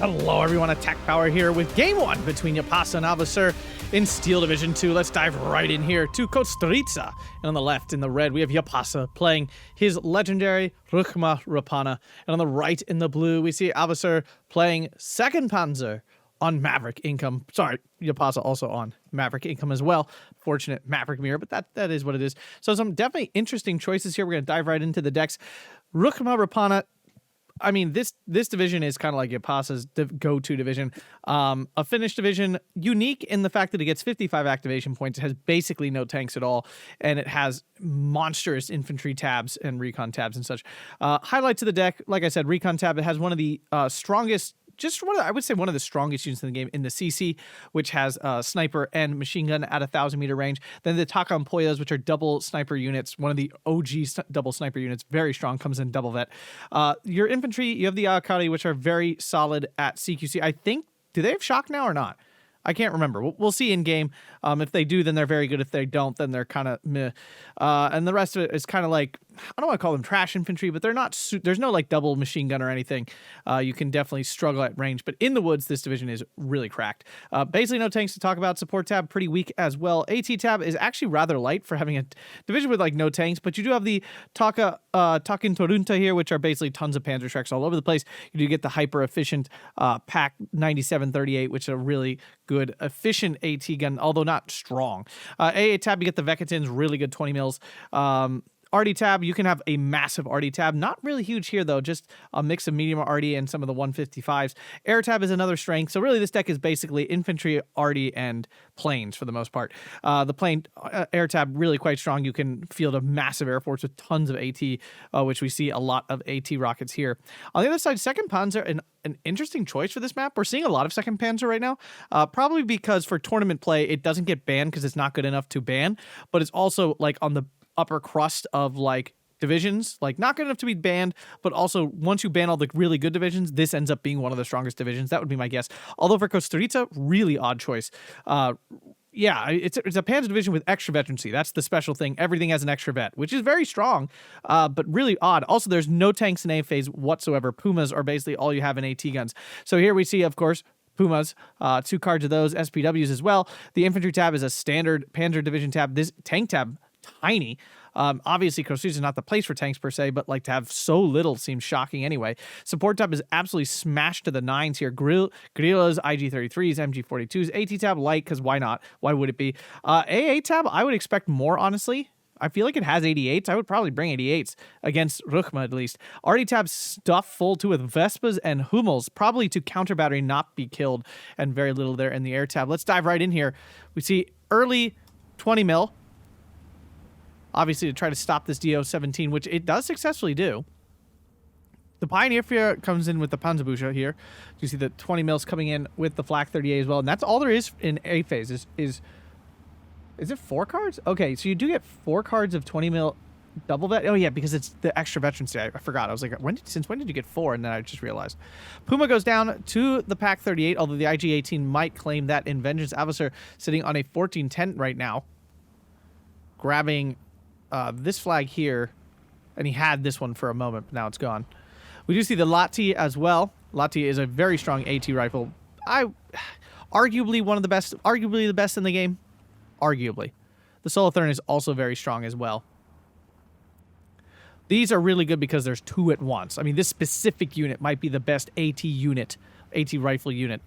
Hello everyone, Attack Power here with Game 1 between Jaapaasa and Avalser in Steel Division 2. Let's dive right in here to Kostritsa. And on the left in the red we have Jaapaasa playing his legendary Rhyma Raapaana. And on the right in the blue we see Avalser playing 2nd Panzer on Maverick Income. Sorry, Jaapaasa also on Maverick Income as well. Fortunate Maverick mirror, but that is what it is. So some definitely interesting choices here. We're going to dive right into the decks. Rhyma Raapaana, I mean, this division is kind of like Jaapaasa's go-to division. A Finnish division, unique in the fact that it gets 55 activation points. It has basically no tanks at all, and it has monstrous infantry tabs and recon tabs and such. Highlights of the deck, like I said, recon tab, it has one of the strongest, I would say one of the strongest units in the game in the CC, which has sniper and machine gun at 1,000-meter range. Then the Takan Poyas, which are double sniper units, one of the OG double sniper units, very strong, comes in double vet. Your infantry, you have the Akari, which are very solid at CQC. I think, do they have shock now or not? I can't remember. We'll see in game. If they do, then they're very good. If they don't, then they're kind of meh. And the rest of it is kind of like, I don't want to call them trash infantry, but they're not. There's no like double machine gun or anything. You can definitely struggle at range. But in the woods, this division is really cracked. Basically, no tanks to talk about. Support tab pretty weak as well. AT tab is actually rather light for having a division with like no tanks. But you do have the Takin Torunta here, which are basically tons of Panzer Shreks all over the place. You do get the hyper efficient Pack 9738, which is a really good efficient AT gun, although not strong. AA tab, you get the Vekatins, really good 20 mils. RD tab, you can have a massive RD tab. Not really huge here, though. Just a mix of medium RD and some of the 155s. Air tab is another strength. So really, this deck is basically infantry, RD, and planes for the most part. The plane air tab, really quite strong. You can field a massive air force with tons of AT, which we see a lot of AT rockets here. On the other side, 2nd Panzer, an interesting choice for this map. We're seeing a lot of 2nd Panzer right now, probably because for tournament play, it doesn't get banned because it's not good enough to ban, but it's also like on the upper crust of like divisions, like not good enough to be banned, but also once you ban all the really good divisions, this ends up being one of the strongest divisions. That would be my guess. Although for Kostritsa, really odd choice. Yeah, it's a Panzer division with extra veterancy. That's the special thing. Everything has an extra vet, which is very strong, but really odd. Also, there's no tanks in A phase whatsoever. Pumas are basically all you have in AT guns. So here we see, of course, Pumas, 2 cards of those, SPWs as well. The infantry tab is a standard Panzer division tab. This tank tab, tiny. Obviously, Kostritsa is not the place for tanks per se, but like to have so little seems shocking anyway. Support tab is absolutely smashed to the 9s here. Guerrillas, IG-33s, MG-42s. AT tab light, because why not? Why would it be? AA tab, I would expect more, honestly. I feel like it has 88s. I would probably bring 88s against Rhyma at least. RD tab stuffed full too with Vespas and Hummels, probably to counter battery, not be killed, and very little there in the air tab. Let's dive right in here. We see early 20 mil. Obviously, to try to stop this DO-17, which it does successfully do. The Pioneer Fear comes in with the Panzerbücher here. You see the 20 mils coming in with the Flak 38 as well. And that's all there is in A phase. Is it 4 cards? Okay, so you do get 4 cards of 20 mil double vet. Oh, yeah, because it's the extra veterancy. I forgot. I was like, since when did you get 4? And then I just realized. Puma goes down to the Pack 38, although the IG-18 might claim that in Vengeance. Avalser sitting on a 14-10 right now. Grabbing this flag here, and he had this one for a moment, but now it's gone. We do see the Lati as well. Lati is a very strong AT rifle. Arguably one of the best, arguably the best in the game. Arguably. The Solothurn is also very strong as well. These are really good because there's 2 at once. I mean, this specific unit might be the best AT unit, AT rifle unit.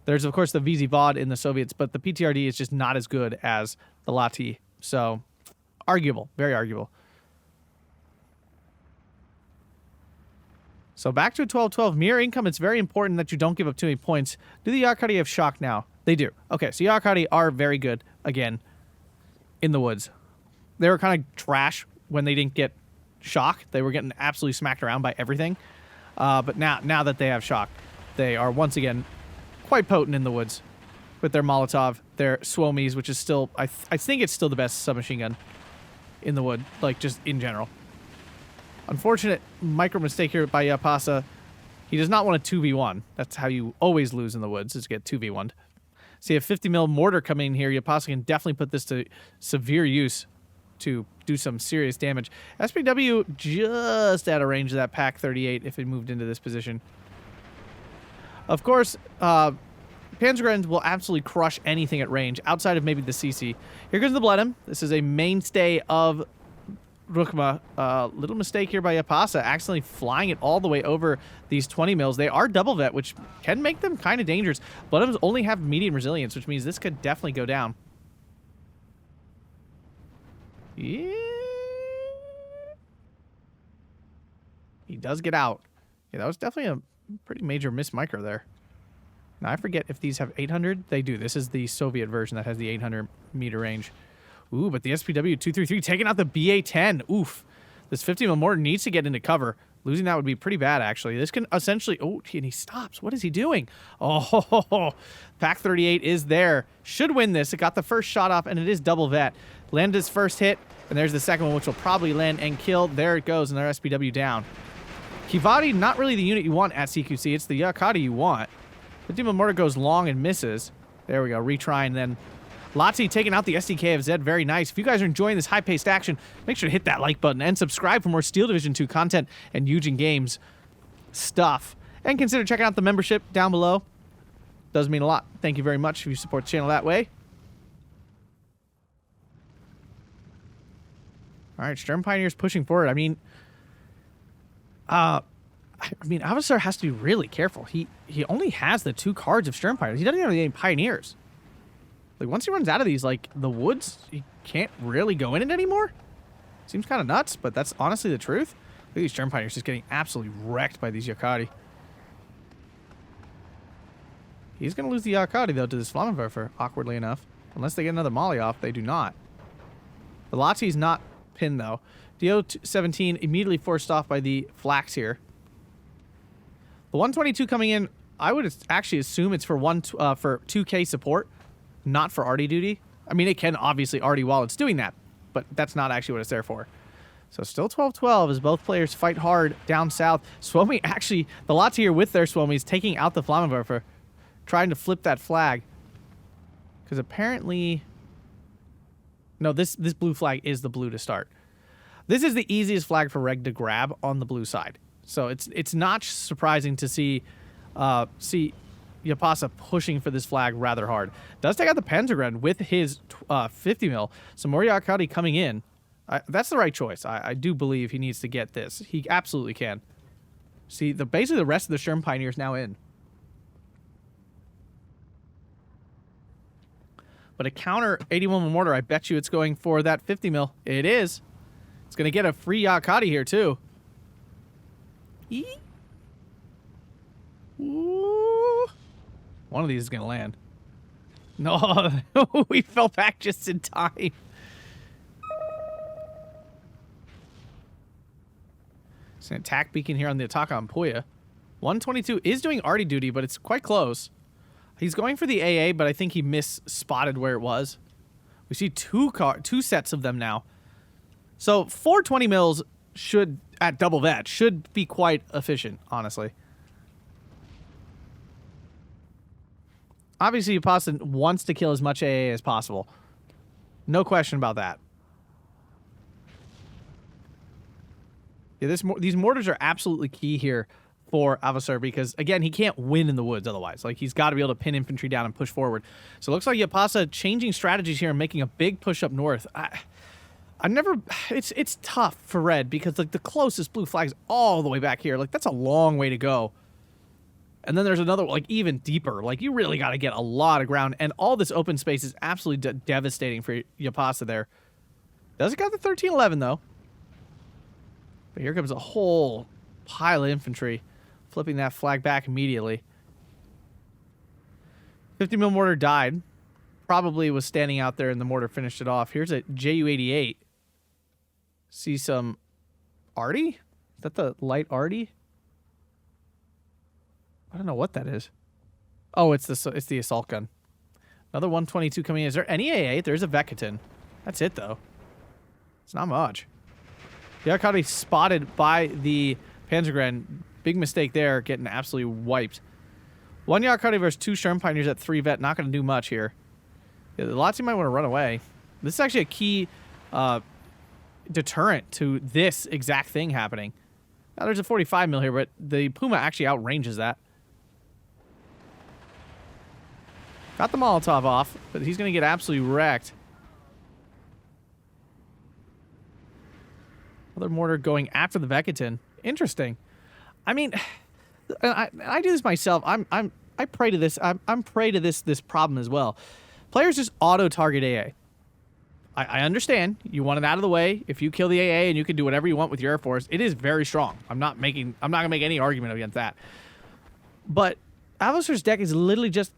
There's, of course, the VZ VOD in the Soviets, but the PTRD is just not as good as the Lati. So, arguable. Very arguable. So back to a 12-12. Mirror income, it's very important that you don't give up too many points. Do the Yakari have shock now? They do. Okay, so Yakari are very good, again, in the woods. They were kind of trash when they didn't get shock. They were getting absolutely smacked around by everything. But now that they have shock, they are once again quite potent in the woods with their Molotov, their Suomis, which is still, I think it's still the best submachine gun in the wood, like just in general. Unfortunate micro mistake here by Jaapaasa. He does not want a 2v1. That's how you always lose in the woods, is get 2v1'd. See a 50 mil mortar coming in here. Jaapaasa can definitely put this to severe use to do some serious damage. SPW just out of range of that Pack 38 if it moved into this position. Of course, Panzergrenz will absolutely crush anything at range, outside of maybe the CC. Here goes the Blenheim. This is a mainstay of Rhyma. Little mistake here by Jaapaasa, accidentally flying it all the way over these 20 mils. They are double vet, which can make them kind of dangerous. Blenheims only have medium resilience, which means this could definitely go down. Yeah. He does get out. Yeah, that was definitely a pretty major miss micro there. Now, I forget if these have 800. They do. This is the Soviet version that has the 800 meter range. Ooh, but the SPW-233 taking out the BA-10. Oof. This 50 mil mortar needs to get into cover. Losing that would be pretty bad, actually. This can essentially... Oh, and he stops. What is he doing? Oh, Pack 38 is there. Should win this. It got the first shot off, and it is double vet. Landed his first hit, and there's the second one, which will probably land and kill. There it goes, and their SPW down. Kivadi, not really the unit you want at CQC. It's the Yakati you want. The Demon Mortar goes long and misses. There we go. Retry, and then Lotzi taking out the SDK of Zed. Very nice. If you guys are enjoying this high-paced action, make sure to hit that like button and subscribe for more Steel Division 2 content and Eugen Games stuff. And consider checking out the membership down below. Does mean a lot. Thank you very much if you support the channel that way. All right, Sturm Pioneers pushing forward. I mean, Avalser has to be really careful. He only has the 2 cards of Sturm Pioneers. He doesn't have any Pioneers. Like, once he runs out of these, like, the woods, he can't really go in it anymore. Seems kind of nuts, but that's honestly the truth. Look at these Sturm Pioneers just getting absolutely wrecked by these Yakati. He's going to lose the Yakati, though, to this Flammenwerfer, awkwardly enough. Unless they get another Molly off, they do not. The Lotzi's not pinned, though. DO-17 immediately forced off by the Flax here. The 122 coming in, I would actually assume it's for 2K support, not for arty duty. I mean, it can obviously arty while it's doing that, but that's not actually what it's there for. So still 12-12 as both players fight hard down south. Suomi actually, the Lotzi here with their Suomis taking out the Flammenwerfer, trying to flip that flag. Because apparently... No, this blue flag is the blue to start. This is the easiest flag for Reg to grab on the blue side. So it's not surprising to see Jaapaasa pushing for this flag rather hard. Does take out the Panzergrenz with his 50 mil. So Moriarty coming in. That's the right choice. I do believe he needs to get this. He absolutely can. See, basically the rest of the Sturm Pioneers now in. But a counter 81 mortar, I bet you it's going for that 50 mil. It is. It's going to get a free Yakati here, too. Ooh. One of these is going to land. No, we fell back just in time. It's an attack beacon here on the attack on Puya. 122 is doing arty duty, but it's quite close. He's going for the AA, but I think he misspotted where it was. We see two sets of them now. So 420 mils should, at double vet, should be quite efficient, honestly. Obviously, Jaapaasa wants to kill as much AA as possible. No question about that. Yeah, these mortars are absolutely key here for Avalser because, again, he can't win in the woods otherwise. Like, he's got to be able to pin infantry down and push forward. So it looks like Jaapaasa changing strategies here and making a big push up north. It's tough for Red because, like, the closest blue flag is all the way back here. Like, that's a long way to go. And then there's another, like, even deeper. Like, you really got to get a lot of ground. And all this open space is absolutely devastating for Jaapaasa there. Doesn't got the 1311, though. But here comes a whole pile of infantry. Flipping that flag back immediately. 50 mil mortar died. Probably was standing out there and the mortar finished it off. Here's a JU-88. See some arty? Is that the light arty? I don't know what that is. Oh, it's the assault gun. Another 122 coming in. Is there any AA? There's a Vekatin. That's it, though. It's not much. The Yakati spotted by the Panzergrenz. Big mistake there, getting absolutely wiped. One Yakati versus two Sturm Pioneers at 3 vet. Not going to do much here. Yeah, the Lotzi might want to run away. This is actually a key deterrent to this exact thing happening. Now, there's a 45 mil here, but the Puma actually outranges that. Got the Molotov off, but he's going to get absolutely wrecked. Another mortar going after the Vekatin. Interesting. I mean, I do this myself. I prey to this. I'm prey to this problem as well. Players just auto-target AA. I understand. You want it out of the way. If you kill the AA and you can do whatever you want with your Air Force, it is very strong. I'm not gonna make any argument against that. But Avalser's deck is literally just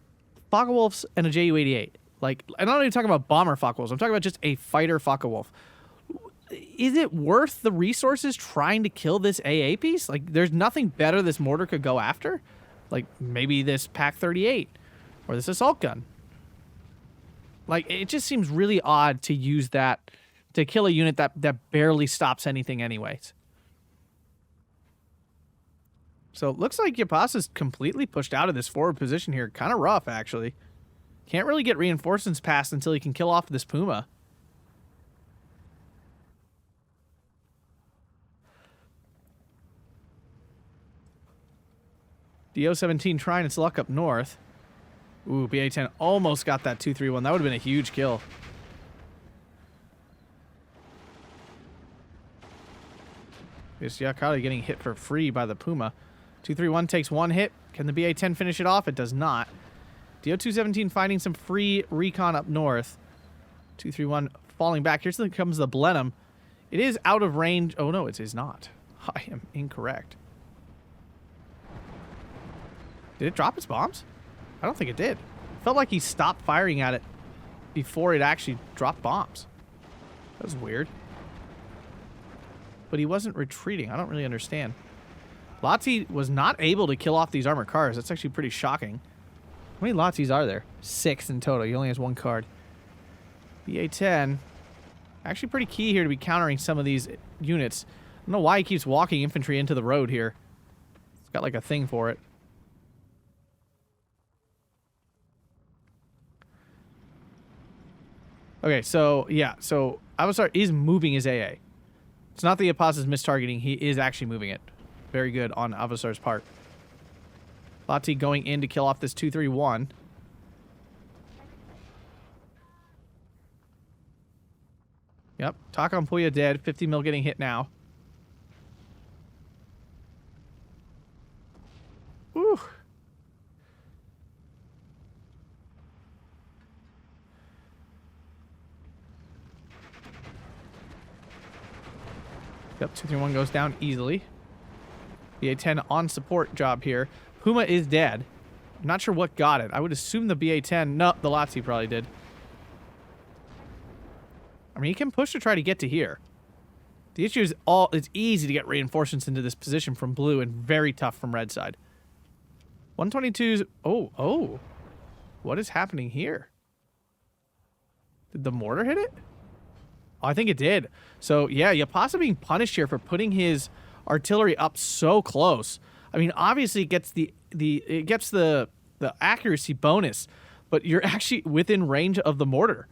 Focke-Wulfs and a Ju-88. Like, I'm not even talking about bomber Focke-Wulfs. I'm talking about just a fighter Focke-Wulf. Is it worth the resources trying to kill this AA piece? Like, there's nothing better this mortar could go after. Like, maybe this Pak-38 or this assault gun. Like, it just seems really odd to use that to kill a unit that barely stops anything anyways. So it looks like Jaapaasa's completely pushed out of this forward position here. Kind of rough, actually. Can't really get reinforcements past until he can kill off this Puma. DO-17 trying its luck up north. Ooh, BA-10 almost got that 2-3-1. That would have been a huge kill. This Yakari getting hit for free by the Puma. 2-3-1 takes one hit. Can the BA-10 finish it off? It does not. DO-217 finding some free recon up north. 2-3-1 falling back. Here comes the Blenheim. It is out of range. Oh, no, it is not. I am incorrect. Did it drop its bombs? I don't think it did. Felt like he stopped firing at it before it actually dropped bombs. That was weird. But he wasn't retreating. I don't really understand. Lottie was not able to kill off these armored cars. That's actually pretty shocking. How many Lotties are there? 6 in total. He only has 1 card. BA-10. Actually pretty key here to be countering some of these units. I don't know why he keeps walking infantry into the road here. It's got like a thing for it. Okay, so, yeah. So, Avalser is moving his AA. It's not the Jaapasa's mistargeting. He is actually moving it. Very good on Avalser's part. Lottie going in to kill off this 2-3-1. Yep. Takan Puya dead. 50 mil getting hit now. Whew. Yep, 2-3-1 goes down easily. BA-10 on support job here. Puma is dead. I'm not sure what got it. I would assume the BA-10... No, the Lottie probably did. I mean, he can push to try to get to here. The issue is it's easy to get reinforcements into this position from blue and very tough from red side. 122's... Oh. What is happening here? Did the mortar hit it? Oh, I think it did. So, yeah, Jaapaasa being punished here for putting his artillery up so close. I mean, obviously it gets the accuracy bonus, but you're actually within range of the mortar.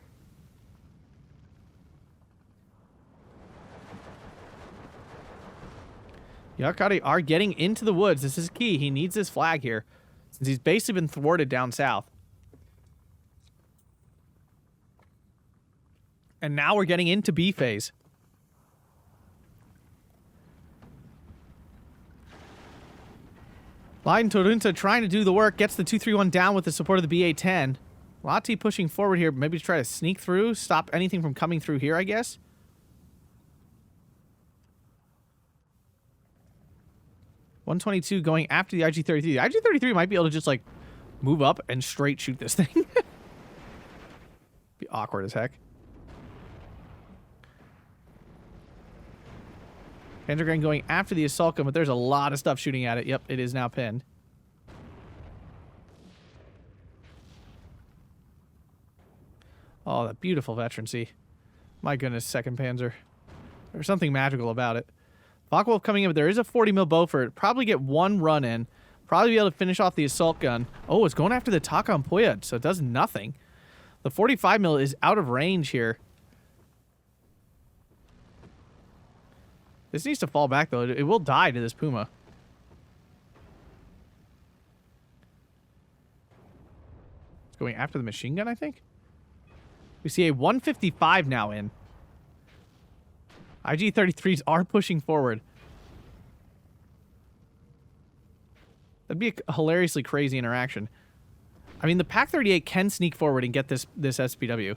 Yakari are getting into the woods. This is key. He needs this flag here, since he's basically been thwarted down south. And now we're getting into B phase. Leiden Torunta trying to do the work, gets the 2-3-1 down with the support of the BA-10. Lottie pushing forward here, maybe to try to sneak through, stop anything from coming through here, I guess. .122 going after the IG-33. The IG-33 might be able to just, like, move up and straight shoot this thing. Be awkward as heck. Panzer going after the assault gun, but there's a lot of stuff shooting at it. Yep, it is now pinned. Oh, that beautiful veterancy. My goodness, second Panzer. There's something magical about it. Focke-Wulf coming in, but there is a 40 mil Beaufort. Probably get one run in. Probably be able to finish off the assault gun. Oh, it's going after the Takan Puya, so it does nothing. The 45 mil is out of range here. This needs to fall back, though. It will die to this Puma. Let's going after the machine gun, I think. We see a 155 now in. IG-33s are pushing forward. That'd be a hilariously crazy interaction. I mean, the Pak-38 can sneak forward and get this SPW.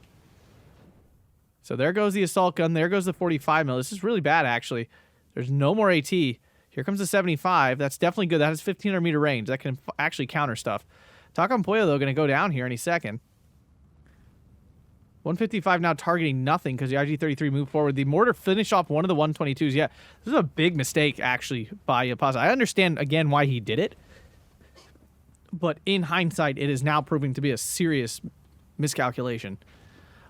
So there goes the assault gun. There goes the 45 mil. This is really bad, actually. There's no more AT. Here comes the 75. That's definitely good. That has 1,500 meter range. That can actually counter stuff. Takam Pollo, though, going to go down here any second. 155 now targeting nothing because the IG-33 moved forward. The mortar finished off one of the 122s. Yeah, this is a big mistake, actually, by Jaapaasa. I understand, again, why he did it. But in hindsight, it is now proving to be a serious miscalculation.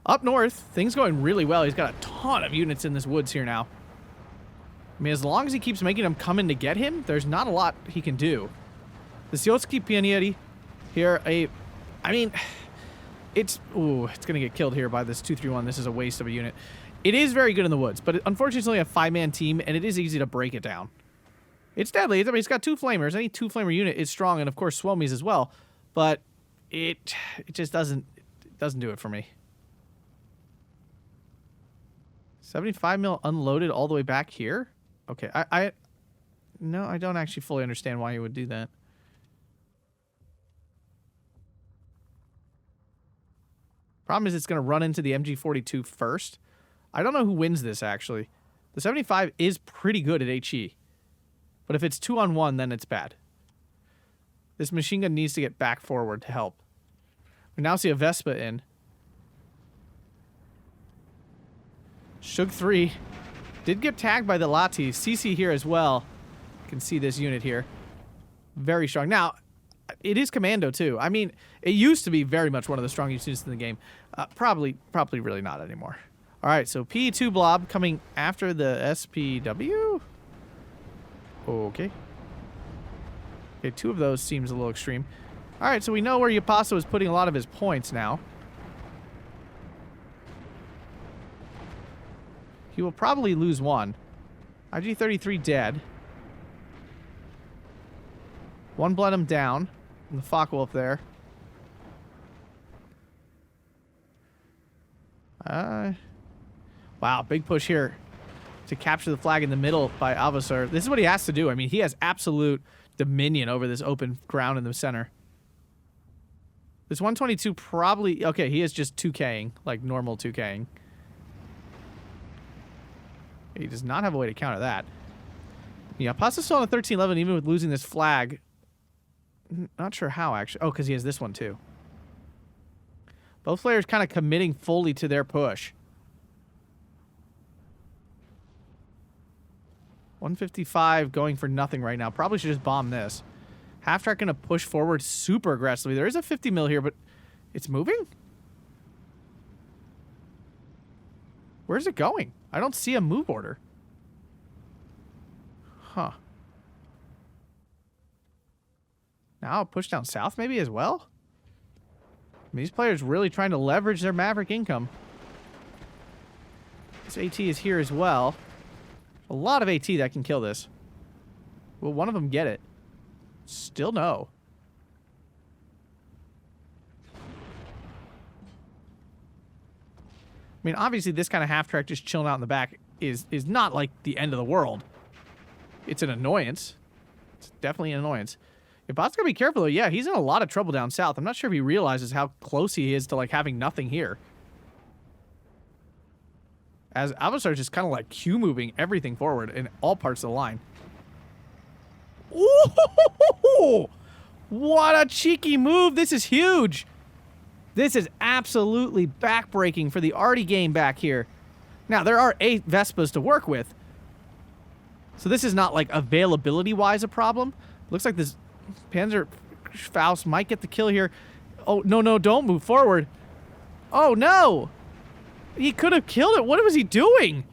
Up north, things going really well. He's got a ton of units in this woods here now. I mean, as long as he keeps making them come in to get him, there's not a lot he can do. The Siotski Pionieri here, I mean, it's going to get killed here by this 231. This is a waste of a unit. It is very good in the woods, but unfortunately it's only a 5-man team, and it is easy to break it down. It's deadly. I mean, it's got 2 flamers. Any 2-flamer unit is strong, and of course Swomies as well, but it just doesn't do it for me. 75 mil unloaded all the way back here? Okay, no, I don't actually fully understand why you would do that. Problem is it's going to run into the MG42 first. I don't know who wins this, actually. The 75 is pretty good at HE. But if it's 2-on-1, then it's bad. This machine gun needs to get back forward to help. We now see a Vespa in. Shug 3 did get tagged by the Lati. CC here as well. You can see this unit here. Very strong. Now, it is commando too. I mean, it used to be very much one of the strongest units in the game. Probably really not anymore. All right, so P2 Blob coming after the SPW. Okay. Okay, 2 of those seems a little extreme. All right, so we know where Jaapaasa is putting a lot of his points now. He will probably lose 1. IG-33 dead. 1 bled him down. And the Focke-Wulf there. Wow, big push here to capture the flag in the middle by Avalser. This is what he has to do. I mean, he has absolute dominion over this open ground in the center. This 122 probably... Okay, he is just 2K'ing, like normal 2K'ing. He does not have a way to counter that. Yeah, Jaapaasa still on a 13-11 even with losing this flag. Not sure how, actually. Oh, because he has this one, too. Both players kind of committing fully to their push. 155 going for nothing right now. Probably should just bomb this. Half-track going to push forward super aggressively. There is a 50 mil here, but it's moving? Where's it going? I don't see a move order. Huh. Now push down south maybe as well? I mean, these players really trying to leverage their Maverick income. This AT is here as well. A lot of AT that can kill this. Will one of them get it? Still no. I mean, obviously this kind of half-track just chilling out in the back is not like the end of the world. It's an annoyance. It's definitely an annoyance. Jaapaasa gotta be careful though. Yeah, he's in a lot of trouble down south. I'm not sure if he realizes how close he is to like having nothing here. As Avalser is just kind of like Q moving everything forward in all parts of the line. Ooh! What a cheeky move. This is huge. This is absolutely backbreaking for the arty game back here. Now, there are 8 Vespas to work with. So this is not like availability-wise a problem. Looks like this Panzer Faust might get the kill here. Oh, no, don't move forward. Oh, no. He could have killed it. What was he doing?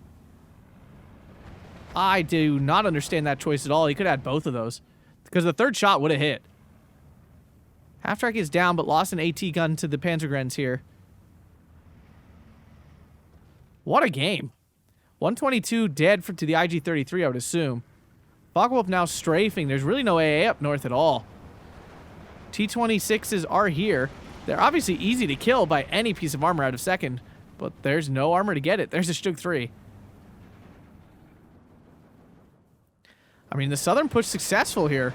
I do not understand that choice at all. He could have had both of those. Because the third shot would have hit. Half-track is down, but lost an AT gun to the Panzergrens here. What a game. 122 dead to the IG-33, I would assume. Focke-Wulf now strafing. There's really no AA up north at all. T-26s are here. They're obviously easy to kill by any piece of armor out of second, but there's no armor to get it. There's a Stug 3. I mean, the Southern push successful here.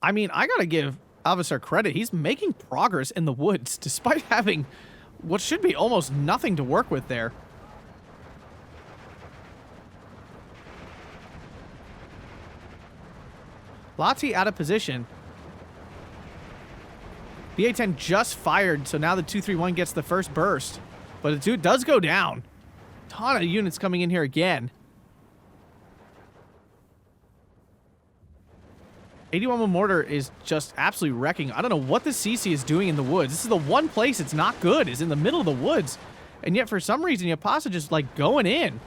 I mean, I gotta give Avalser credit. He's making progress in the woods, despite having what should be almost nothing to work with there. Lati out of position. BA-10 just fired, so now the 231 gets the first burst. But it does go down. Ton of units coming in here again. 81 mortar is just absolutely wrecking. I don't know what the CC is doing in the woods. This is the one place it's not good, is in the middle of the woods. And yet, for some reason, Jaapaasa just, like, going in.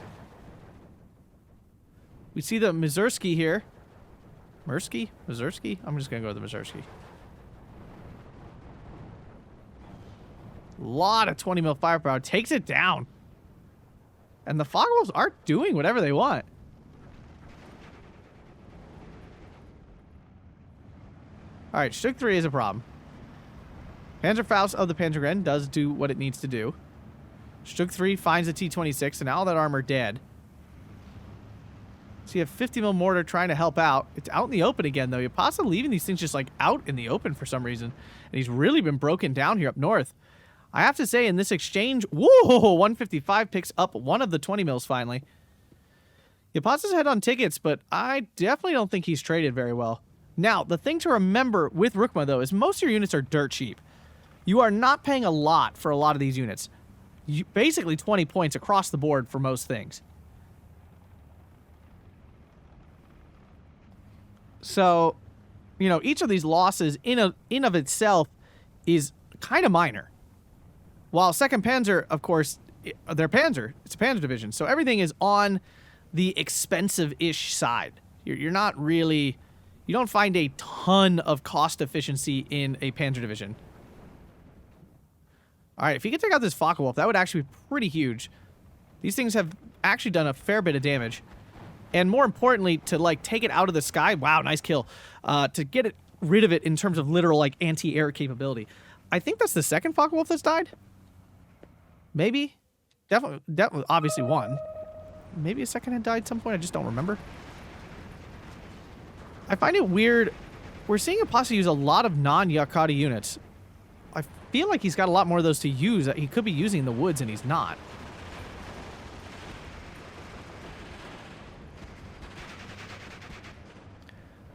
We see the Mazursky here. Mirsky? Mazursky? I'm just going to go with the Mazursky. Lot of 20 mil firepower. Takes it down. And the Fog Wolves are doing whatever they want. Alright, Stug 3 is a problem. Panzerfaust of the Panzergren does do what it needs to do. Stug 3 finds the T-26, and now all that armor dead. So you have 50 mil mortar trying to help out. It's out in the open again, though. Jaapaasa leaving these things just, like, out in the open for some reason. And he's really been broken down here up north. I have to say, in this exchange, whoa, 155 picks up one of the 20 mils finally. Jaapaasa's head on tickets, but I definitely don't think he's traded very well. Now, the thing to remember with Rukma, though, is most of your units are dirt cheap. You are not paying a lot for a lot of these units. Basically 20 points across the board for most things. So, you know, each of these losses in of itself is kind of minor. While 2nd Panzer, of course, they're Panzer. It's a Panzer division. So everything is on the expensive-ish side. You're not really... You don't find a ton of cost efficiency in a Panzer division. Alright, if you could take out this Focke-Wulf, that would actually be pretty huge. These things have actually done a fair bit of damage. And more importantly, to, like, take it out of the sky... Wow, nice kill. To get rid of it in terms of literal, like, anti-air capability. I think that's the 2nd Focke-Wulf that's died? Maybe? Definitely, obviously one. Maybe a 2nd had died at some point, I just don't remember. I find it weird. We're seeing Jaapaasa use a lot of non-Yakati units. I feel like he's got a lot more of those to use that he could be using in the woods, and he's not.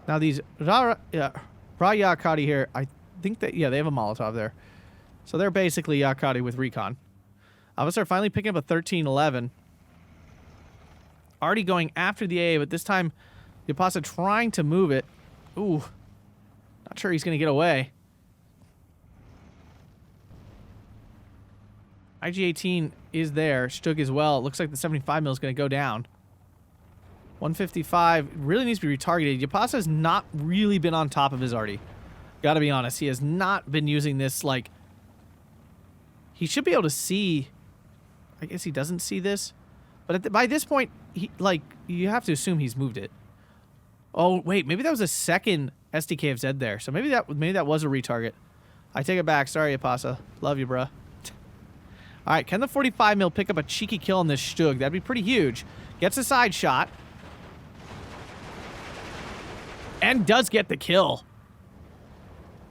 Now these Yakati here, I think that, yeah, they have a Molotov there. So they're basically Yakati with recon. Avalser finally picking up a 1311. Already going after the AA, but this time Jaapaasa trying to move it. Ooh. Not sure he's going to get away. IG-18 is there. Stug as well. It looks like the 75 mil is going to go down. 155 really needs to be retargeted. Jaapaasa has not really been on top of his arty. Gotta be honest. He has not been using this, like... He should be able to see... I guess he doesn't see this. But by this point, you have to assume he's moved it. Oh, wait. Maybe that was a 2nd SDKFZ there. So maybe that was a retarget. I take it back. Sorry, Jaapaasa. Love you, bruh. All right. Can the 45 mil pick up a cheeky kill on this Stug? That'd be pretty huge. Gets a side shot. And does get the kill.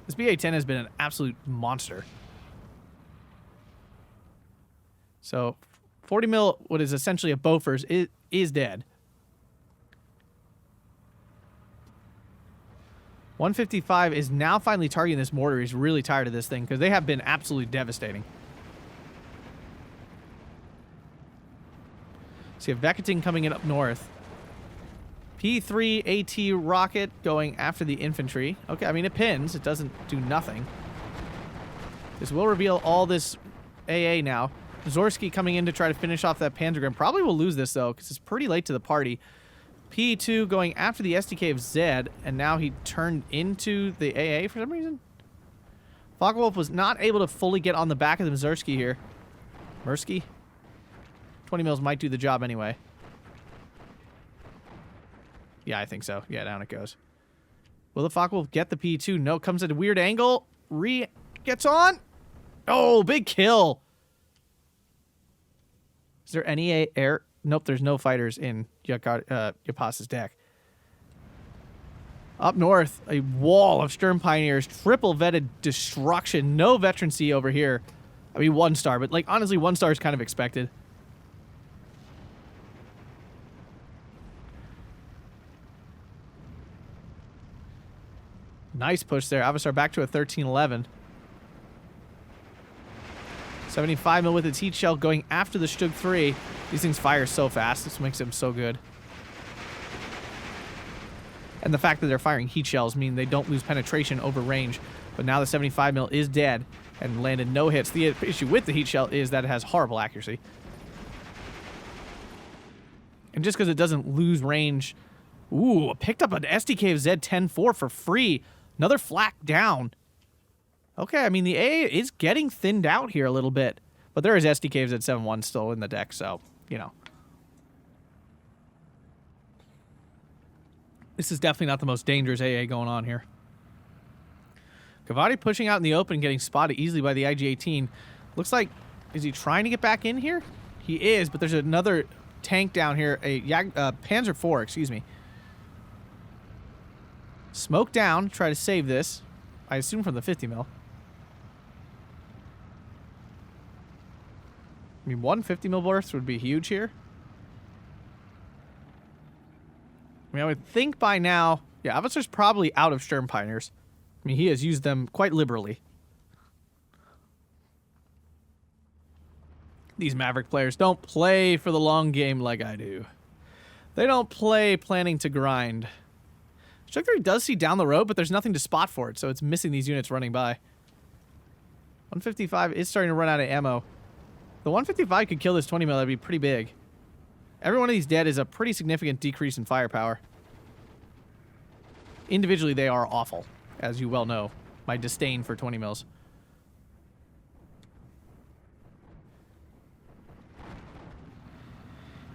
This BA-10 has been an absolute monster. So, 40 mil, what is essentially a Bofors, is dead. 155 is now finally targeting this mortar. He's really tired of this thing because they have been absolutely devastating. So you have Vekating coming in up north. P3 AT rocket going after the infantry. Okay, I mean, it pins. It doesn't do nothing. This will reveal all this AA now. Zorsky coming in to try to finish off that Panzergren. Probably will lose this, though, because it's pretty late to the party. P2 going after the SDK of Zed, and now he turned into the AA for some reason. Focke-Wulf was not able to fully get on the back of the Mazursky here. Mirsky? 20 mils might do the job anyway. Yeah, I think so. Yeah, down it goes. Will the Fok will get the P2? No, comes at a weird angle. Gets on. Oh, big kill. Is there any air? Nope, there's no fighters in Jaapaasa's deck. Up north, a wall of Sturm Pioneers, triple vetted destruction. No veterancy over here. I mean, 1 star, but like honestly, 1 star is kind of expected. Nice push there. Avalser back to a 13-11. 75 mil with its heat shell going after the Stug 3. These things fire so fast. This makes them so good. And the fact that they're firing heat shells mean they don't lose penetration over range. But now the 75 mil is dead and landed no hits. The issue with the heat shell is that it has horrible accuracy. And just because it doesn't lose range... Ooh, picked up an SDK of Z10-4 for free. Another flak down. Okay, I mean, the A is getting thinned out here a little bit. But there is SDK of Z7-1 still in the deck, so, you know. This is definitely not the most dangerous AA going on here. Kavadi pushing out in the open, getting spotted easily by the IG-18. Looks like, is he trying to get back in here? He is, but there's another tank down here, a Panzer 4, excuse me. Smoke down, try to save this. I assume from the 50 mil. I mean, 150 mil burst would be huge here. I mean, I would think by now... Yeah, Avalser's probably out of Sturm Pioneers. I mean, he has used them quite liberally. These Maverick players don't play for the long game like I do. They don't play planning to grind. Stug 3 does see down the road, but there's nothing to spot for it, so it's missing these units running by. 155 is starting to run out of ammo. The 155 could kill this 20 mil, that'd be pretty big. Every one of these dead is a pretty significant decrease in firepower. Individually, they are awful, as you well know. My disdain for 20 mils.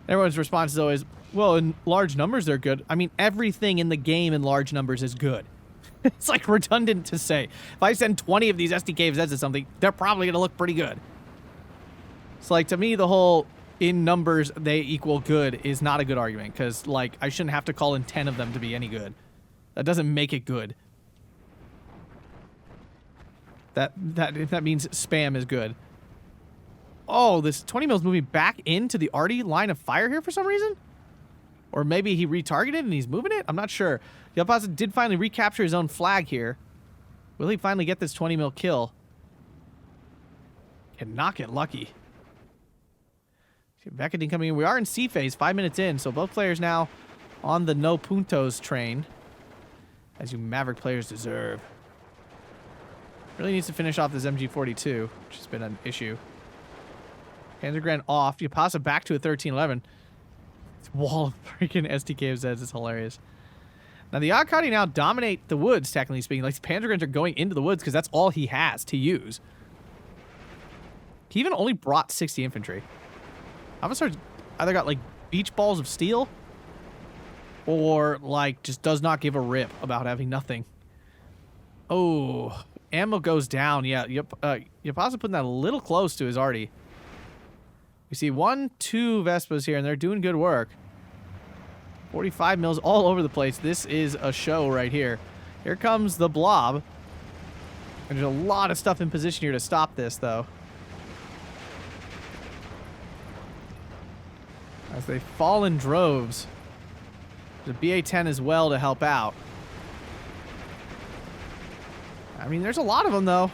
Everyone's response is always, well, in large numbers, they're good. I mean, everything in the game in large numbers is good. It's like redundant to say. If I send 20 of these SDKs to something, they're probably going to look pretty good. It's like, to me, the whole in numbers they equal good is not a good argument. Because, like, I shouldn't have to call in 10 of them to be any good. That doesn't make it good. That means spam is good. Oh, this 20 mil is moving back into the Arty line of fire here for some reason? Or maybe he retargeted and he's moving it? I'm not sure. Jaapaasa did finally recapture his own flag here. Will he finally get this 20 mil kill? Cannot get lucky. Vekadin coming in. We are in C phase, 5 minutes in, so both players now on the no puntos train. As you Maverick players deserve. Really needs to finish off this MG42, which has been an issue. Panzer off. Jaapaasa back to a 13-11. This wall of freaking STK of Zeds is hilarious. Now, the Akkadi now dominate the woods, technically speaking. Like, Panzer are going into the woods because that's all he has to use. He even only brought 60 infantry. Avalser's either got, like, beach balls of steel or, like, just does not give a rip about having nothing. Oh, ammo goes down. Yeah, Jaapaasa putting that a little close to his Arty. We see 1, 2 Vespas here, and they're doing good work. 45 mils all over the place. This is a show right here. Here comes the blob. And there's a lot of stuff in position here to stop this, though. As they fall in droves. There's a BA-10 as well to help out. I mean, there's a lot of them, though.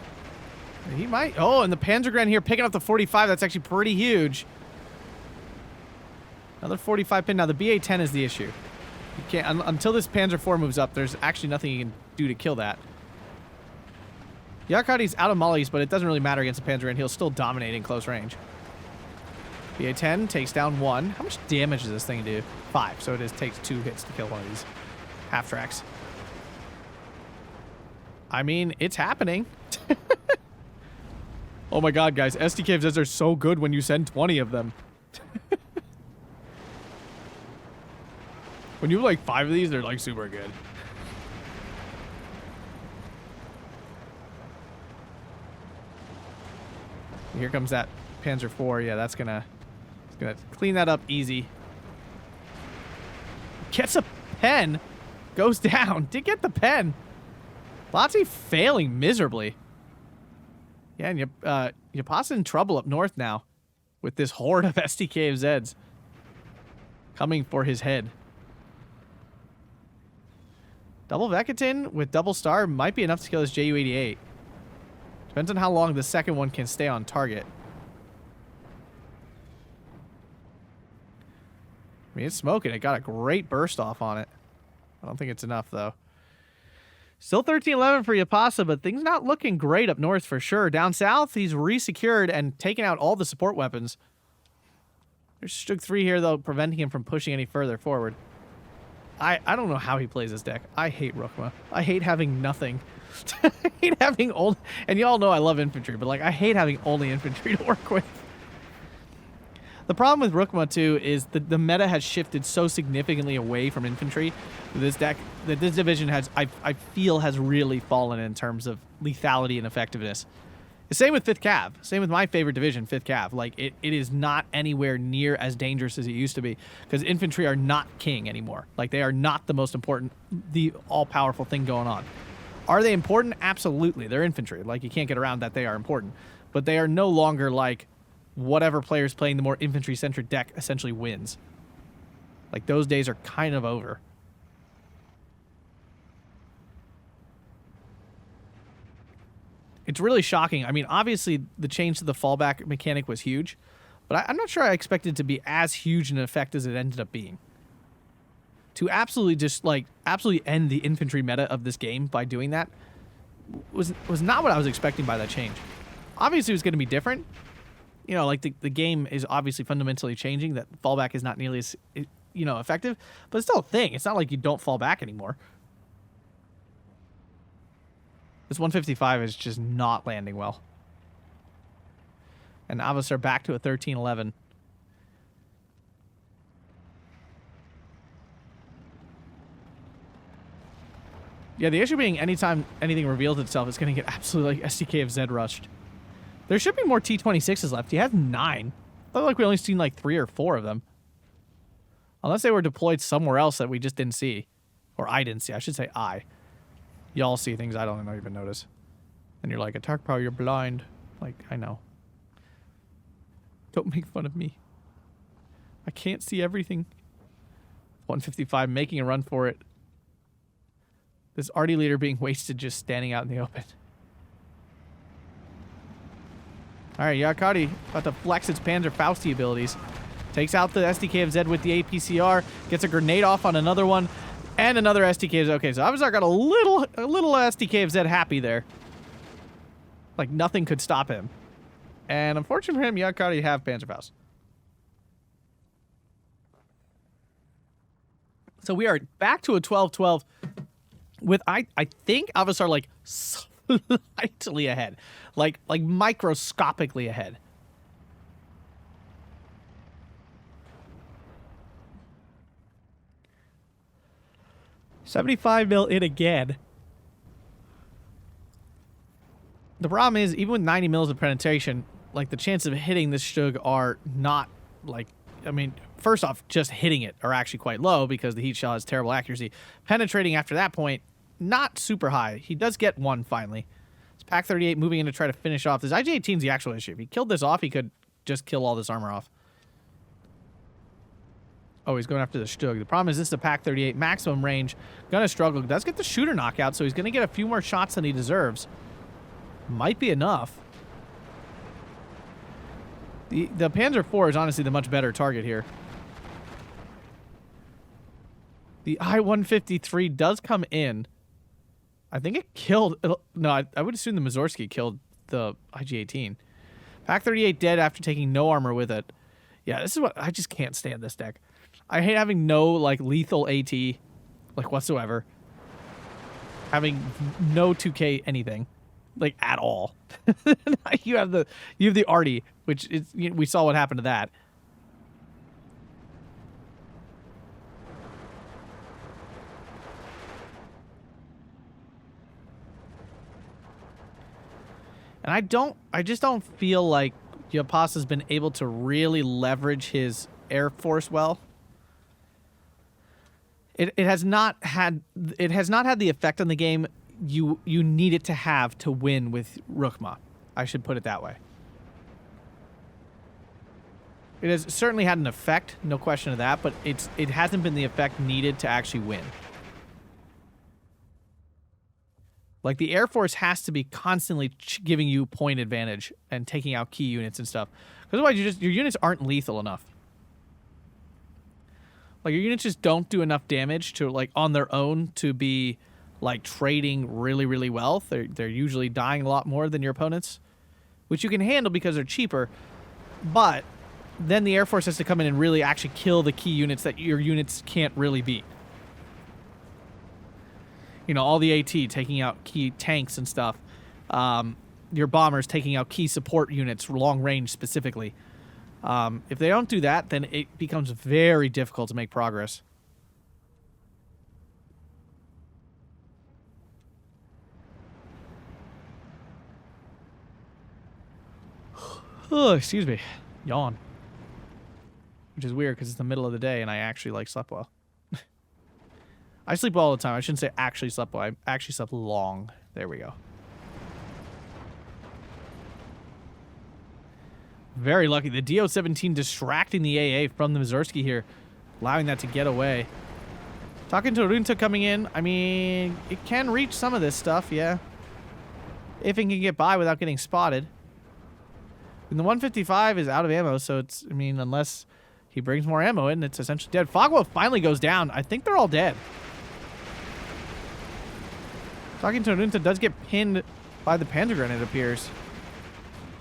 He might... Oh, and the Panzer here picking up the 45. That's actually pretty huge. Another 45 pin. Now, the BA-10 is the issue. You can't... Until this Panzer 4 moves up, there's actually nothing you can do to kill that. Yakadi's out of mollies, but it doesn't really matter against the Panzer, and he'll still dominate in close range. BA-10 takes down 1. How much damage does this thing do? 5. So it takes 2 hits to kill one of these half-tracks. I mean, it's happening. Oh my god, guys. SDKs are so good when you send 20 of them. When you have like 5 of these, they're like super good. Here comes that Panzer IV. Yeah, that's gonna clean that up easy. Gets a pen. Goes down. Did get the pen. Lottie failing miserably. Yeah, and Jaapaasa in trouble up north now with this horde of SDKFZs coming for his head. Double Vekatin with double star might be enough to kill this Ju-88. Depends on how long the second one can stay on target. I mean, it's smoking. It got a great burst off on it. I don't think it's enough, though. Still 13-11 for Jaapaasa, but things not looking great up north for sure. Down south, he's resecured and taken out all the support weapons. There's Stug 3 here, though, preventing him from pushing any further forward. I don't know how he plays this deck. I hate Rhyma. I hate having nothing. I hate having old... And y'all know I love infantry, but like I hate having only infantry to work with. The problem with Rhyma, too, is the meta has shifted so significantly away from infantry. This deck, that this division has, I feel, has really fallen in terms of lethality and effectiveness. The same with 5th Cav. Same with my favorite division, 5th Cav. Like, it is not anywhere near as dangerous as it used to be, because infantry are not king anymore. Like, they are not the most important, the all-powerful thing going on. Are they important? Absolutely. They're infantry. Like, you can't get around that they are important. But they are no longer, like, whatever player's playing the more infantry-centric deck essentially wins. Like, those days are kind of over. It's really shocking. I mean, obviously, the change to the fallback mechanic was huge, but I'm not sure I expected it to be as huge an effect as it ended up being. To absolutely just, like, absolutely end the infantry meta of this game by doing that was not what I was expecting by that change. Obviously, it was going to be different. You know, like, the game is obviously fundamentally changing, that fallback is not nearly as, you know, effective, but it's still a thing. It's not like you don't fall back anymore. This 155 is just not landing well. And Avalser back to a 13-11. Yeah, the issue being anytime anything reveals itself, it's going to get absolutely like SDKFZ rushed. There should be more T-26s left. He has 9. I felt like we only seen like 3 or 4 of them. Unless they were deployed somewhere else that we just didn't see. Or I didn't see. I should say I. Y'all see things I don't even notice. And you're like, Attack Power, you're blind. Like, I know. Don't make fun of me. I can't see everything. 155 making a run for it. This arty leader being wasted just standing out in the open. Alright, Yakati about to flex its Panzer Fausti abilities. Takes out the SDKFZ with the APCR. Gets a grenade off on another one. And another SDKFZ. Okay, so Avalser got a little SDKFZ happy there. Like, nothing could stop him. And unfortunately for him, Yakati have Panzerfaust. So we are back to a 12-12 with, I think, Avalser, like, slightly ahead. Like microscopically ahead. $75 mil in again. The problem is, even with 90 mils of penetration, like, the chances of hitting this Stug are not, like, I mean, first off, just hitting it are actually quite low because the heat shell has terrible accuracy. Penetrating after that point, not super high. He does get 1 finally. It's Pack 38 moving in to try to finish off. This IG-18 is the actual issue. If he killed this off, he could just kill all this armor off. Oh, he's going after the Stug. The problem is this is a Pack 38 maximum range. Gonna struggle. Does get the shooter knockout, so he's gonna get a few more shots than he deserves. Might be enough. The Panzer IV is honestly the much better target here. The I-153 does come in. I think it killed... No, I would assume the Mazorsky killed the IG-18. Pack 38 dead after taking no armor with it. Yeah, this is what... I just can't stand this deck. I hate having no, like, lethal AT, like, whatsoever. Having no 2K anything, like, at all. you have the arty, which is, we saw what happened to that. And I just don't feel like Jaapasa's been able to really leverage his air force well. It has not had the effect on the game you need it to have to win with Rhyma. I should put it that way. It has certainly had an effect, no question of that, but it hasn't been the effect needed to actually win. Like, the Air Force has to be constantly giving you point advantage and taking out key units and stuff. Because otherwise, your units aren't lethal enough. Like, your units just don't do enough damage to, like, on their own to be, like, trading really, really well. They're usually dying a lot more than your opponents, which you can handle because they're cheaper. But then the Air Force has to come in and really actually kill the key units that your units can't really beat. You know, all the AT taking out key tanks and stuff. Your bombers taking out key support units, long range specifically. If they don't do that, then it becomes very difficult to make progress. Oh, excuse me. Yawn. Which is weird because it's the middle of the day and I actually, like, slept well. I sleep well all the time. I shouldn't say actually slept well. I actually slept long. There we go. Very lucky. The DO-17 distracting the AA from the Mazursky here, allowing that to get away. Talking to Runta coming in. I mean, it can reach some of this stuff, yeah. If it can get by without getting spotted. And the 155 is out of ammo, so it's, I mean, unless he brings more ammo in, it's essentially dead. Fogwell finally goes down. I think they're all dead. Talking to Runta does get pinned by the Panzer gun, it appears.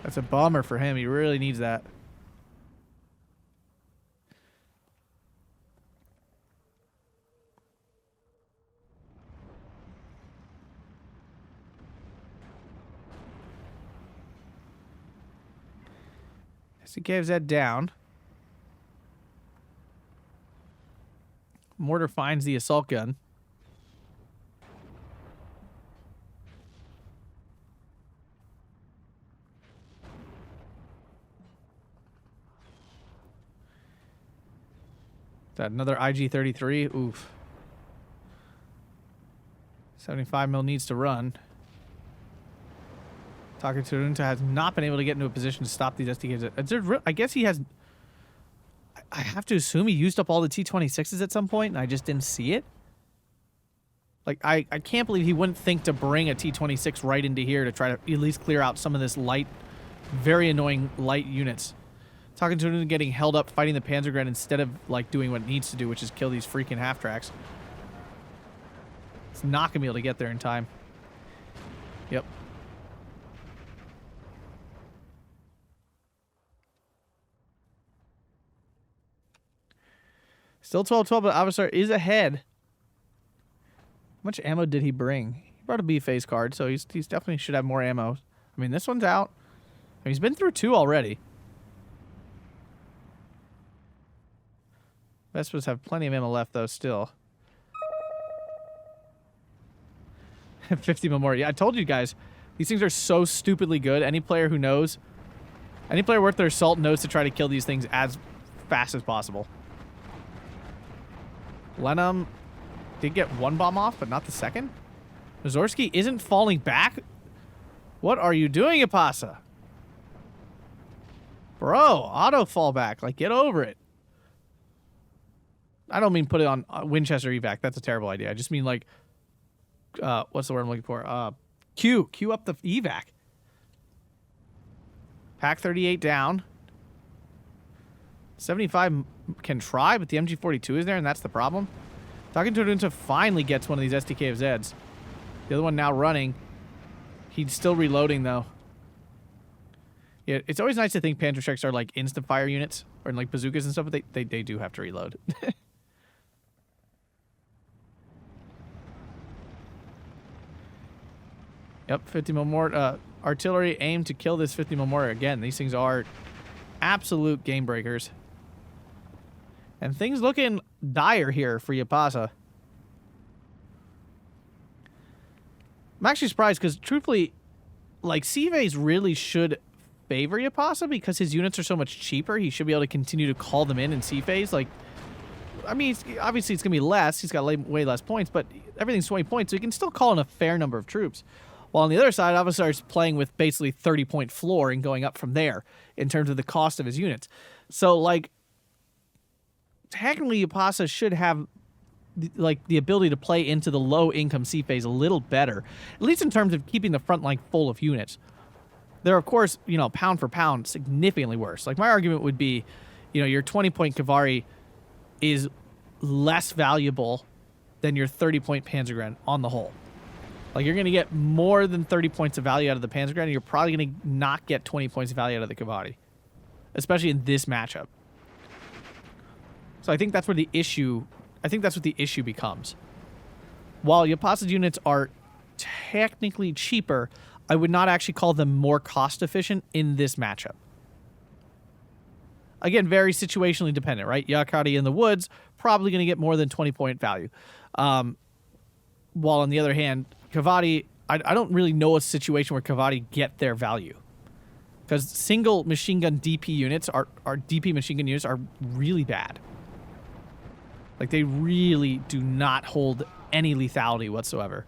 That's a bummer for him. He really needs that. SDKZ down. Mortar finds the assault gun. That another IG-33. Oof. 75 mil needs to run. Talking to Runta has not been able to get into a position to stop these SDKs. I guess he has. I have to assume he used up all the T-26s at some point, and I just didn't see it. Like, I can't believe he wouldn't think to bring a T-26 right into here to try to at least clear out some of this light, very annoying light units. Talking to him getting held up fighting the Panzergren instead of, like, doing what it needs to do, which is kill these freaking half-tracks. It's not going to be able to get there in time. Yep. Still 12-12, but Avalser is ahead. How much ammo did he bring? He brought a B-phase card, so he's definitely should have more ammo. I mean, this one's out. I mean, he's been through 2 already. Vespers have plenty of ammo left, though, still. 50 mil more. Yeah, I told you guys, these things are so stupidly good. Any player who knows, any player worth their salt knows to try to kill these things as fast as possible. Lenham did get 1 bomb off, but not the second. Mazursky isn't falling back. What are you doing, Jaapaasa? Bro, auto fallback. Like, get over it. I don't mean put it on Winchester evac. That's a terrible idea. I just mean, like, what's the word I'm looking for? Queue up the evac. Pack 38 down. 75 can try, but the MG42 is there, and that's the problem. Talking to Runta finally gets one of these SDKFZs. The other one now running. He's still reloading, though. Yeah, it's always nice to think Panzer Strikes are like instant fire units, or like bazookas and stuff, but they do have to reload. Yep, 50 mil more. Artillery aim to kill this 50 mil more. Again, these things are absolute game breakers. And things looking dire here for Jaapaasa. I'm actually surprised because, truthfully, like, CVs really should favor Jaapaasa because his units are so much cheaper. He should be able to continue to call them in C phase. Like, I mean, obviously it's going to be less. He's got way less points, but everything's 20 points, so he can still call in a fair number of troops. While on the other side, Avalser is playing with basically 30-point floor and going up from there in terms of the cost of his units. So, like, technically Jaapaasa should have the ability to play into the low-income C phase a little better, at least in terms of keeping the front line full of units. They're, of course, pound for pound, significantly worse. Like, my argument would be, your 20-point Kavari is less valuable than your 30-point Panzergren on the whole. Like, you're going to get more than 30 points of value out of the Panzergren, and you're probably going to not get 20 points of value out of the Kavari, especially in this matchup. So I think that's where the issue... I think that's what the issue becomes. While Jaapaasa's units are technically cheaper, I would not actually call them more cost-efficient in this matchup. Again, very situationally dependent, right? Yakari in the woods, probably going to get more than 20-point value. While on the other hand, Kavari, I don't really know a situation where Kavari get their value. Because single machine gun DP units, our DP machine gun units are really bad. Like, they really do not hold any lethality whatsoever.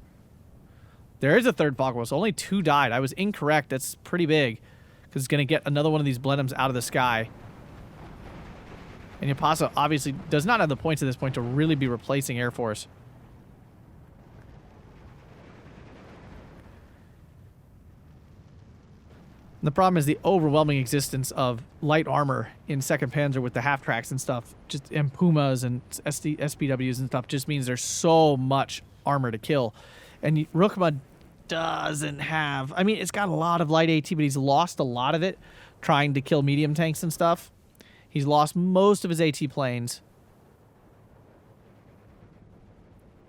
There is a third Bogwos. Only 2 died. I was incorrect. That's pretty big. Because it's going to get another one of these Blenheims out of the sky. And Jaapaasa obviously does not have the points at this point to really be replacing Air Force. And the problem is the overwhelming existence of light armor in 2nd Panzer with the half-tracks and stuff, and Pumas and SPWs and stuff, just means there's so much armor to kill. And Rhyma doesn't have... I mean, it's got a lot of light AT, but he's lost a lot of it trying to kill medium tanks and stuff. He's lost most of his AT planes.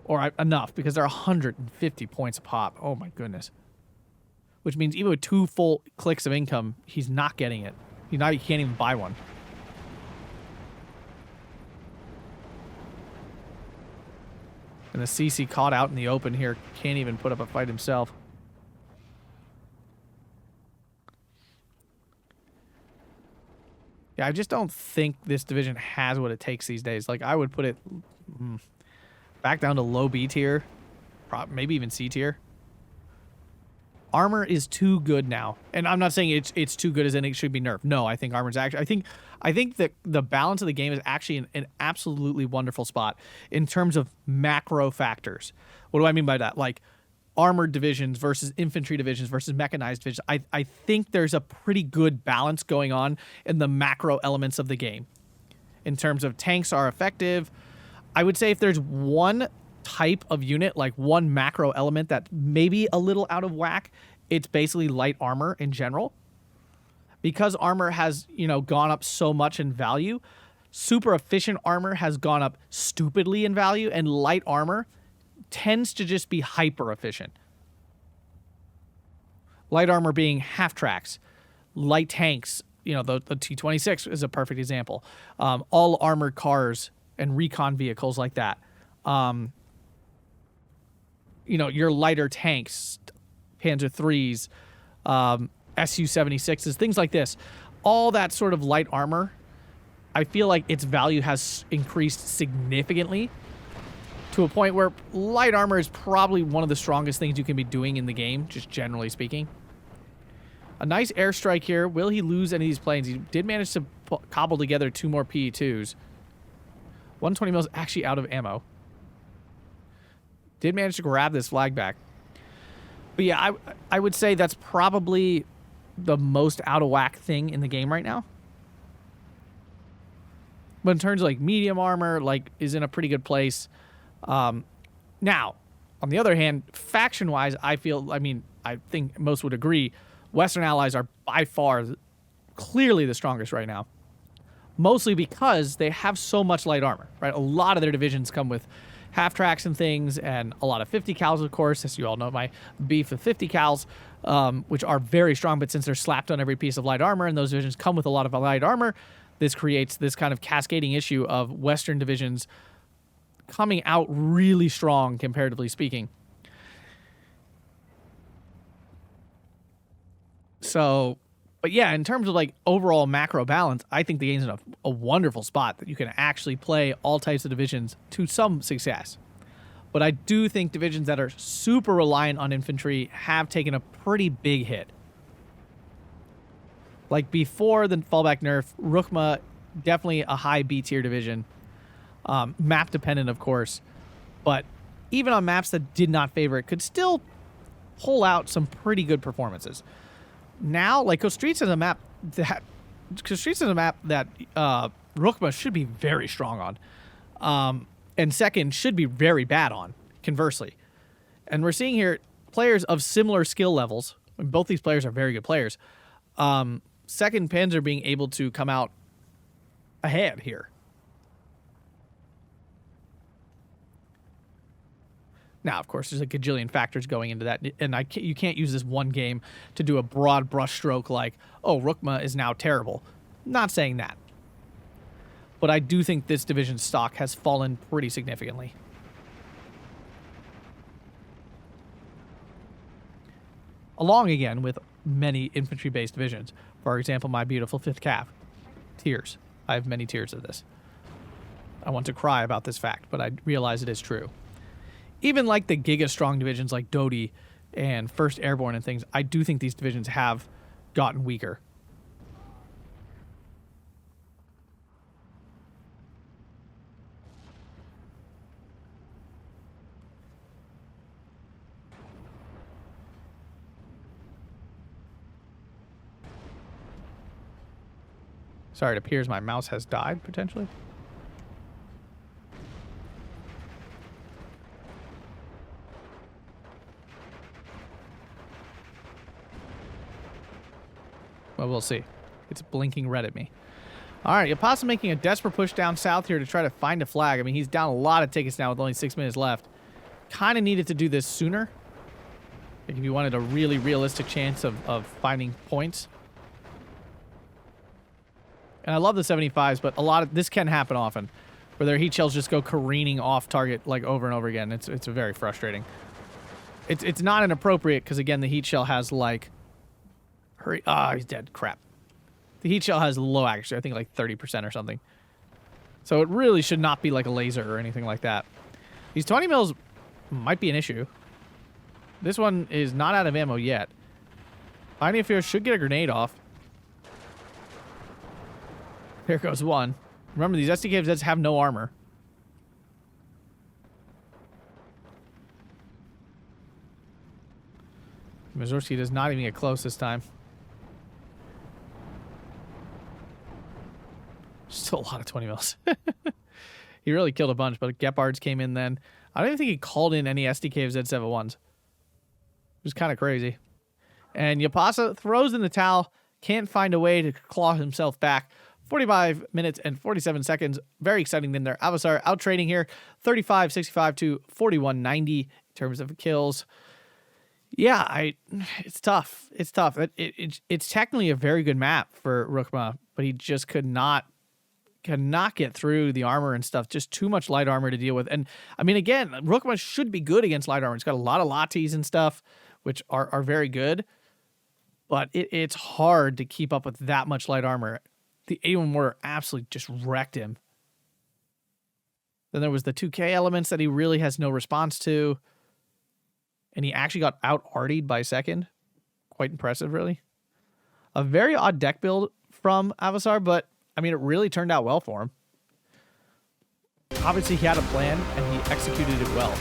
Or enough, because they're 150 points a pop. Oh my goodness. Which means even with 2 full clicks of income, he's not getting it. He can't even buy one. And the CC caught out in the open here can't even put up a fight himself. Yeah, I just don't think this division has what it takes these days. Like, I would put it back down to low B tier, maybe even C tier. Armor is too good now, and I'm not saying it's too good as in it should be nerfed. No, I think armor's actually. I think that the balance of the game is actually an absolutely wonderful spot in terms of macro factors. What do I mean by that? Like armored divisions versus infantry divisions versus mechanized divisions. I think there's a pretty good balance going on in the macro elements of the game. In terms of tanks are effective, I would say if there's one type of unit, like one macro element that maybe a little out of whack, it's basically light armor in general. Because armor has, gone up so much in value, super efficient armor has gone up stupidly in value, and light armor tends to just be hyper efficient. Light armor being half tracks, light tanks, the T-26 is a perfect example. All armored cars and recon vehicles like that. Your lighter tanks, Panzer IIIs, Su-76s, things like this. All that sort of light armor, I feel like its value has increased significantly to a point where light armor is probably one of the strongest things you can be doing in the game, just generally speaking. A nice airstrike here. Will he lose any of these planes? He did manage to cobble together 2 more PE-2s. 120 mils actually out of ammo. Did manage to grab this flag back. But yeah, I would say that's probably the most out of whack thing in the game right now. But in terms of like medium armor, is in a pretty good place. Now, on the other hand, faction-wise, I think most would agree, Western allies are by far clearly the strongest right now. Mostly because they have so much light armor, right? A lot of their divisions come with half-tracks and things, and a lot of 50 cals, of course, as you all know, my beef with 50 cals, which are very strong, but since they're slapped on every piece of light armor, and those divisions come with a lot of light armor, this creates this kind of cascading issue of Western divisions coming out really strong, comparatively speaking. So, But yeah, in terms of like overall macro balance, I think the game's in a wonderful spot that you can actually play all types of divisions to some success. But I do think divisions that are super reliant on infantry have taken a pretty big hit. Like before the fallback nerf, Rhyma, definitely a high B tier division. Map dependent, of course. But even on maps that did not favor it, could still pull out some pretty good performances. Now, like Kostritsa is a map that Rhyma should be very strong on. And second should be very bad on, conversely. And we're seeing here players of similar skill levels. Both these players are very good players. Second Panzer being able to come out ahead here. Now, of course, there's a gajillion factors going into that, and you can't use this one game to do a broad brushstroke like, oh, Rhyma is now terrible. Not saying that. But I do think this division's stock has fallen pretty significantly. Along again with many infantry-based divisions. For example, my beautiful 5th Cav. Tiers. I have many tiers of this. I want to cry about this fact, but I realize it is true. Even like the giga-strong divisions like Dodi and 1st Airborne and things, I do think these divisions have gotten weaker. Sorry, it appears my mouse has died, potentially. Well, we'll see. It's blinking red at me. All right, Jaapaasa making a desperate push down south here to try to find a flag. I mean, he's down a lot of tickets now with only 6 minutes left. Kind of needed to do this sooner. Like if you wanted a really realistic chance of finding points. And I love the 75s, but a lot of this can happen often, where their heat shells just go careening off target like over and over again. It's very frustrating. It's not inappropriate because again the heat shell has like, hurry, he's dead. Crap. The heat shell has low accuracy, I think like 30% or something. So it really should not be like a laser or anything like that. These 20 mils might be an issue. This one is not out of ammo yet. Pioneer Fear should get a grenade off. Here goes one. Remember, these SDKs have no armor. Mazurski does not even get close this time. Still a lot of 20 mils. He really killed a bunch, but Gepards came in then. I don't even think he called in any SDK of Z71s. It was kind of crazy. And Jaapaasa throws in the towel. Can't find a way to claw himself back. 45 minutes and 47 seconds. Very exciting then there. Avalser out trading here. 35-65 to 41-90 in terms of kills. Yeah, it's tough. It's tough. It's technically a very good map for Rhyma, but he just could not get through the armor and stuff. Just too much light armor to deal with. And I mean, again, Rhyma should be good against light armor. It's got a lot of lattes and stuff, which are very good. But it's hard to keep up with that much light armor. The 81 mortar absolutely just wrecked him. Then there was the 2K elements that he really has no response to. And he actually got out-artied by second. Quite impressive, really. A very odd deck build from Avalser, but, I mean, it really turned out well for him. Obviously, he had a plan, and he executed it well.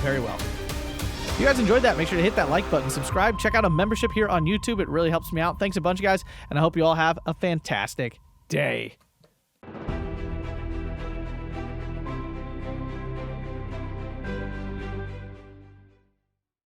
Very well. If you guys enjoyed that, make sure to hit that like button, subscribe, check out a membership here on YouTube. It really helps me out. Thanks a bunch, guys, and I hope you all have a fantastic day.